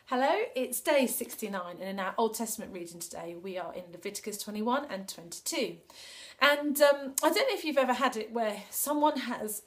Hello, it's day 69, and in our Old Testament reading today we are in Leviticus 21 and 22. And I don't know if you've ever had it where someone has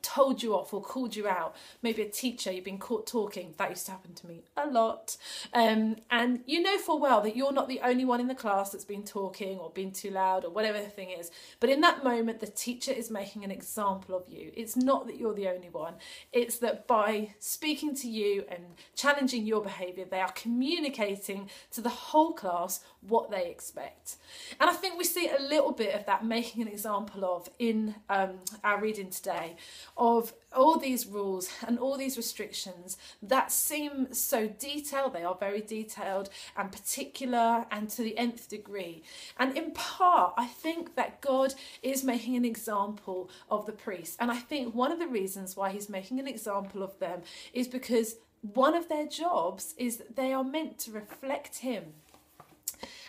told you off or called you out. Maybe a teacher, you've been caught talking. That used to happen to me a lot. And you know full well that you're not the only one in the class that's been talking or been too loud or whatever the thing is. But in that moment, the teacher is making an example of you. It's not that you're the only one. It's that by speaking to you and challenging your behaviour, they are communicating to the whole class what they expect. And I think we see a little bit of that making an example of in our reading today, of all these rules and all these restrictions that seem so detailed. They are very detailed and particular and to the nth degree. And in part, I think that God is making an example of the priests. And I think one of the reasons why he's making an example of them is because one of their jobs is that they are meant to reflect him.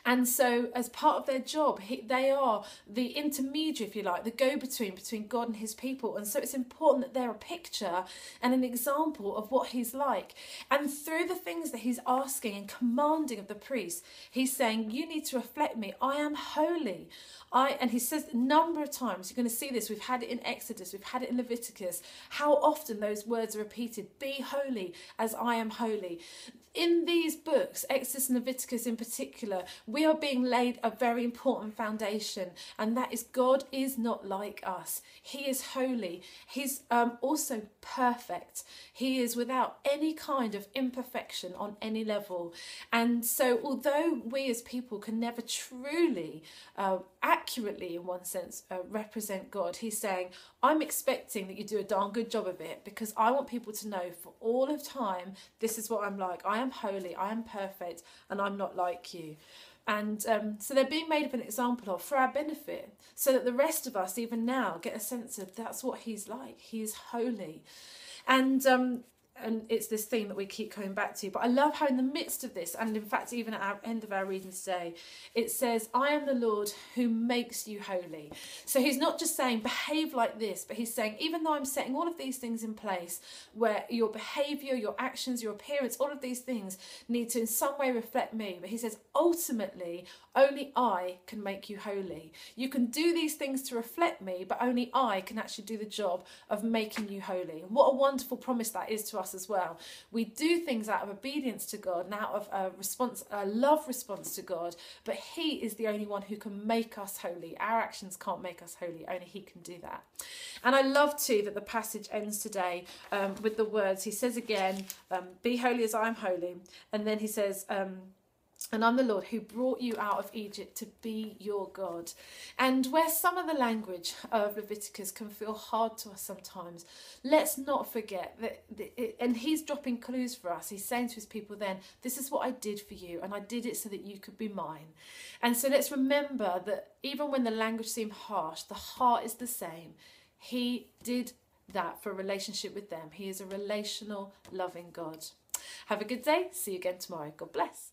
And so as part of their job, they are the intermediary, if you like, the go-between between God and his people. And so it's important that they're a picture and an example of what he's like. And through the things that he's asking and commanding of the priests, he's saying, you need to reflect me. I am holy. And he says a number of times, you're going to see this, we've had it in Exodus, we've had it in Leviticus, how often those words are repeated, be holy as I am holy. In these books, Exodus and Leviticus in particular, we are being laid a very important foundation, and that is God is not like us. He is holy. He's also perfect. He is without any kind of imperfection on any level. And so although we as people can never truly accurately, in one sense, represent God, he's saying, I'm expecting that you do a darn good job of it, because I want people to know for all of time, this is what I'm like. I am holy, I am perfect, and I'm not like you. And so they're being made of an example of for our benefit, so that the rest of us, even now, get a sense of that's what he's like. He is holy. And it's this theme that we keep coming back to. But I love how in the midst of this, and in fact even at our end of our reading today, it says, I am the Lord who makes you holy. So he's not just saying behave like this, but he's saying, even though I'm setting all of these things in place where your behaviour, your actions, your appearance, all of these things need to in some way reflect me. But he says, ultimately, only I can make you holy. You can do these things to reflect me, but only I can actually do the job of making you holy. And what a wonderful promise that is to us as well. We do things out of obedience to God and out of a love response to God, but he is the only one who can make us holy. Our actions can't make us holy, only he can do that. And I love too that the passage ends today with the words, he says again, be holy as I am holy, and then he says, and I'm the Lord who brought you out of Egypt to be your God. And where some of the language of Leviticus can feel hard to us sometimes, let's not forget that, and he's dropping clues for us. He's saying to his people then, this is what I did for you, and I did it so that you could be mine. And so let's remember that even when the language seemed harsh, the heart is the same. He did that for a relationship with them. He is a relational, loving God. Have a good day. See you again tomorrow. God bless.